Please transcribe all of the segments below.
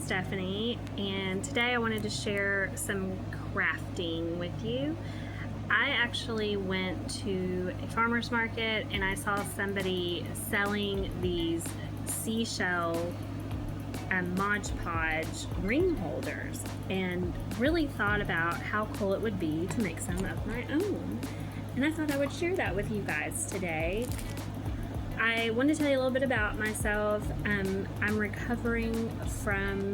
Stephanie, and today I wanted to share some crafting with you. I actually went to a farmer's market and I saw somebody selling these seashell Modge Podge ring holders and really thought about how cool it would be to make some of my own. And I thought I would share that with you guys today. I want to tell you a little bit about myself. I'm recovering from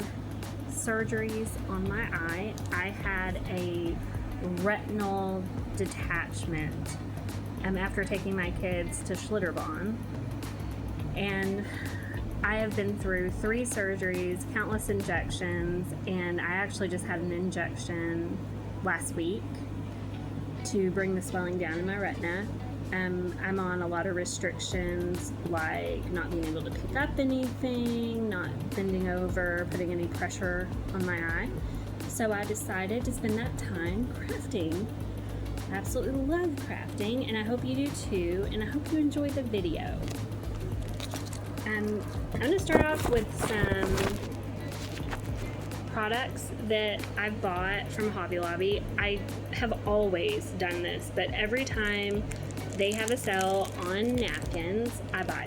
surgeries on my eye. I had a retinal detachment after taking my kids to Schlitterbahn. And I have been through 3 surgeries, countless injections, and I actually just had an injection last week to bring the swelling down in my retina. I'm on a lot of restrictions, like not being able to pick up anything, not bending over, putting any pressure on my eye. So I decided to spend that time crafting. I absolutely love crafting, and I hope you do too, and I hope you enjoy the video. I'm going to start off with some products that I bought from Hobby Lobby. I have always done this, but every time they have a sale on napkins, I buy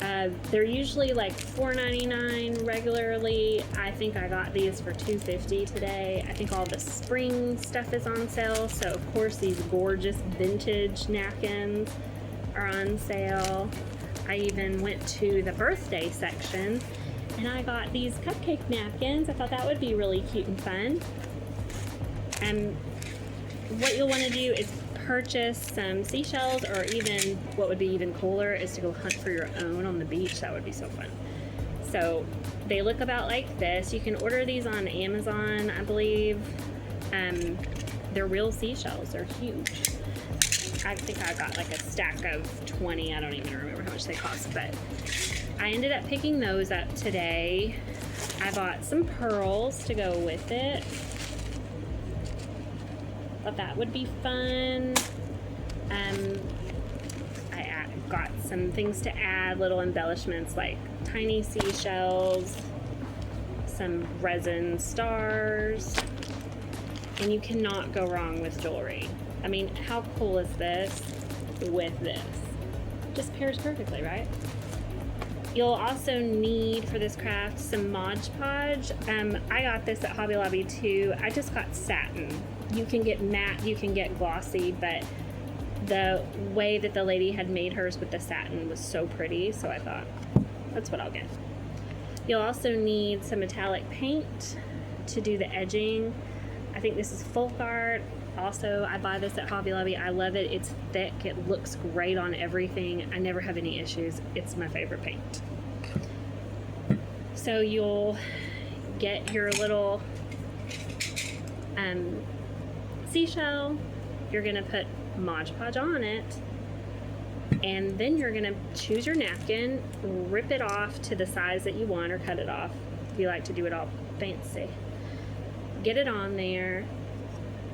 them. They're usually like $4.99 regularly. I think I got these for $2.50 today. I think all the spring stuff is on sale, so of course these gorgeous vintage napkins are on sale. I even went to the birthday section and I got these cupcake napkins. I thought that would be really cute and fun. And what you'll want to do is purchase some seashells, or even what would be even cooler is to go hunt for your own on the beach. That would be so fun. So they look about like this. You can order these on Amazon, I believe. They're real seashells. They're huge. I think I got like a stack of 20. I don't even remember how much they cost, but I ended up picking those up today. I bought some pearls to go with it. Thought that would be fun. I got some things to add, little embellishments like tiny seashells, some resin stars, and you cannot go wrong with jewelry. I mean, how cool is this with this? Just pairs perfectly, right? You'll also need for this craft some Modge Podge. I got this at Hobby Lobby too. I just got satin. You can get matte, you can get glossy, but the way that the lady had made hers with the satin was so pretty, so I thought, that's what I'll get. You'll also need some metallic paint to do the edging. I think this is folk art. Also, I buy this at Hobby Lobby. I love it. It's thick. It looks great on everything. I never have any issues. It's my favorite paint. So you'll get your little seashell. You're going to put Modge Podge on it. And then you're going to choose your napkin, rip it off to the size that you want, or cut it off if you like to do it all fancy. Get it on there.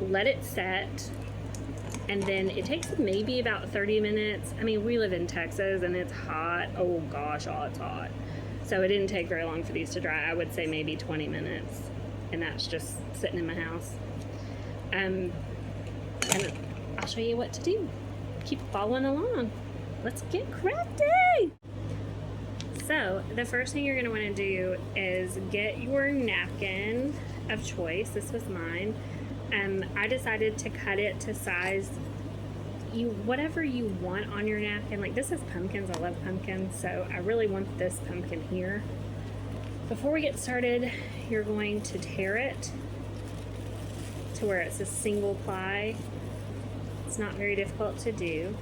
Let it set, and then it takes maybe about 30 minutes. I mean, we live in Texas and it's hot. Oh gosh, it's hot. So it didn't take very long for these to dry. I would say maybe 20 minutes, and that's just sitting in my house. And I'll show you what to do. Keep following along. Let's get crafty. So the first thing you're going to want to do is get your napkin of choice. This was mine. I decided to cut it to size whatever you want on your napkin. Like, this is pumpkins. I love pumpkins, so I really want this pumpkin here. Before we get started, you're going to tear it to where it's a single ply. It's not very difficult to do.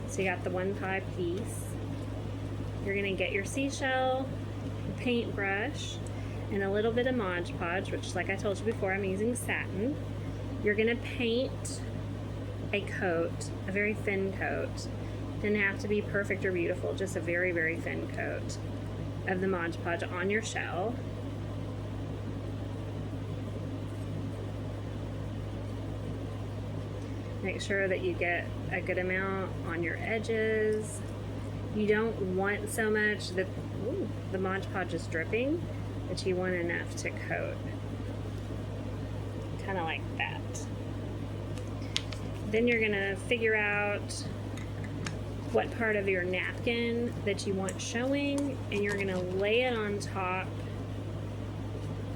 So you got the 1 ply piece. You're going to get your seashell, your paintbrush, and a little bit of Modge Podge, which, like I told you before, I'm using satin. You're going to paint a coat, a very thin coat. Doesn't have to be perfect or beautiful, just a very, very thin coat of the Modge Podge on your shell. Make sure that you get a good amount on your edges. You don't want so much that, ooh, the Mod Podge is dripping, but you want enough to coat. Kind of like that. Then you're gonna figure out what part of your napkin that you want showing, and you're gonna lay it on top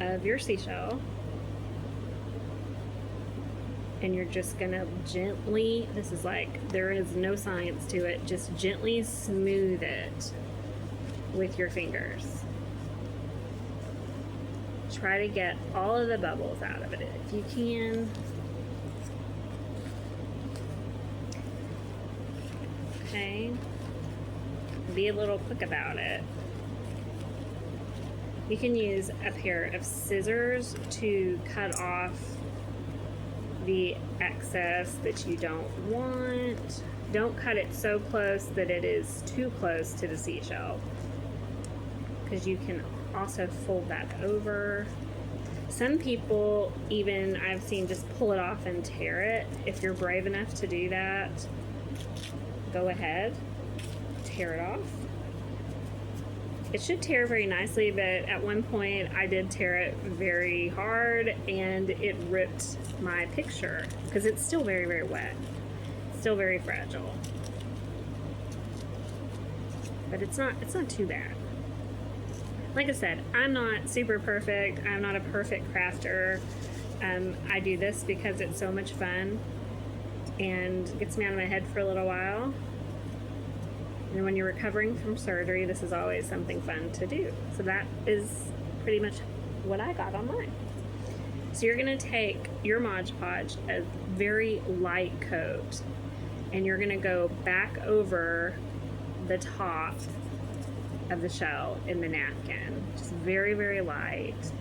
of your seashell. And you're just gonna gently, this is like, there is no science to it, just gently smooth it with your fingers. Try to get all of the bubbles out of it if you can. Okay. Be a little quick about it. You can use a pair of scissors to cut off the excess that you don't want. Don't cut it so close that it is too close to the seashell, because you can also fold that over. Some people even, I've seen, just pull it off and tear it. If you're brave enough to do that, go ahead, tear it off. It should tear very nicely, but at one point I did tear it very hard and it ripped my picture because it's still very, very wet. Still very fragile. But it's not too bad. Like I said, I'm not super perfect. I'm not a perfect crafter. I do this because it's so much fun and gets me out of my head for a little while. And when you're recovering from surgery, this is always something fun to do. So that is pretty much what I got on mine. So you're gonna take your Mod Podge, a very light coat, and you're gonna go back over the top of the shell in the napkin. Just very, very light.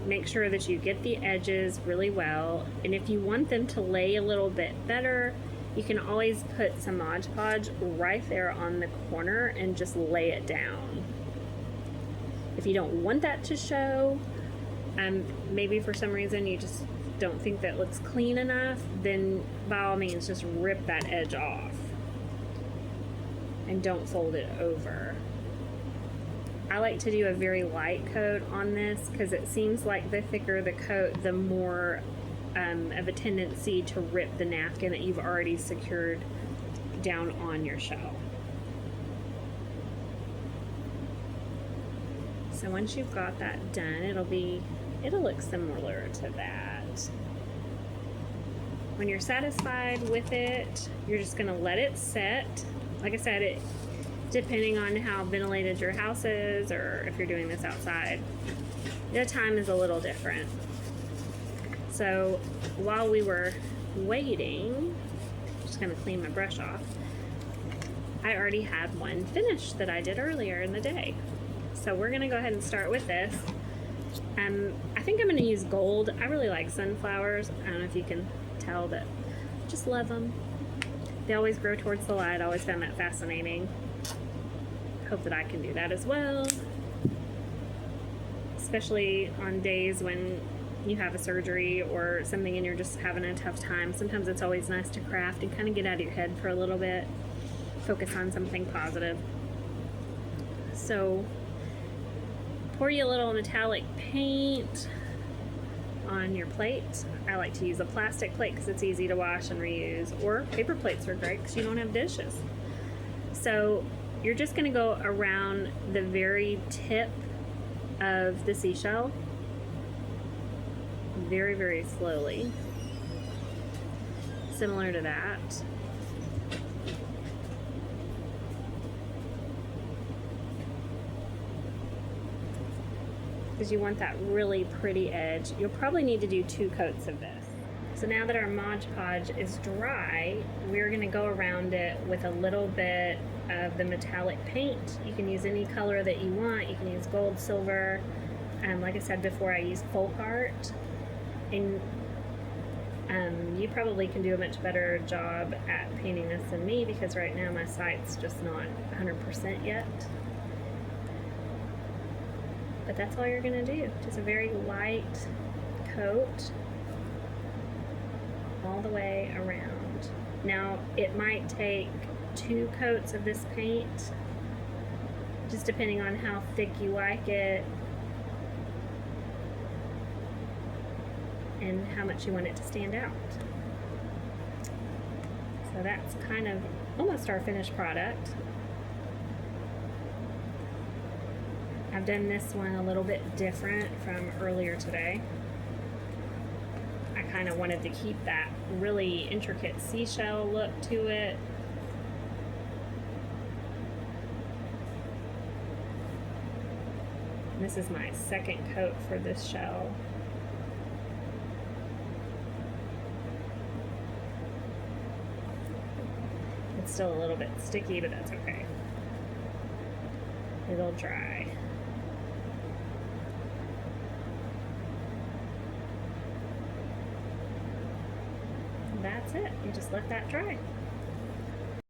Make sure that you get the edges really well. And if you want them to lay a little bit better, you can always put some Mod Podge right there on the corner and just lay it down. If you don't want that to show, maybe for some reason you just don't think that looks clean enough, then by all means just rip that edge off and don't fold it over. I like to do a very light coat on this because it seems like the thicker the coat, the more of a tendency to rip the napkin that you've already secured down on your shell. So once you've got that done, it'll look similar to that. When you're satisfied with it, you're just gonna let it set. Like I said, depending on how ventilated your house is, or if you're doing this outside, the time is a little different. So while we were waiting, just gonna clean my brush off, I already had one finished that I did earlier in the day. So we're gonna go ahead and start with this. I think I'm gonna use gold. I really like sunflowers. I don't know if you can tell, but just love them. They always grow towards the light. I always found that fascinating. Hope that I can do that as well. Especially on days when you have a surgery or something and you're just having a tough time. Sometimes it's always nice to craft and kind of get out of your head for a little bit. Focus on something positive. So pour you a little metallic paint on your plate. I like to use a plastic plate because it's easy to wash and reuse, or paper plates are great because you don't have dishes. So you're just going to go around the very tip of the seashell very, very slowly, similar to that. Because you want that really pretty edge. You'll probably need to do 2 coats of this. So now that our Mod Podge is dry, we're going to go around it with a little bit of the metallic paint. You can use any color that you want. You can use gold, silver. Like I said before, I use folk art. And you probably can do a much better job at painting this than me, because right now my site's just not 100% yet. But that's all you're going to do. Just a very light coat all the way around. Now, it might take 2 coats of this paint just depending on how thick you like it and how much you want it to stand out. So that's kind of almost our finished product. I've done this one a little bit different from earlier today. I kind of wanted to keep that really intricate seashell look to it. This is my second coat for this shell. It's still a little bit sticky, but that's okay. It'll dry. That's it. You just let that dry.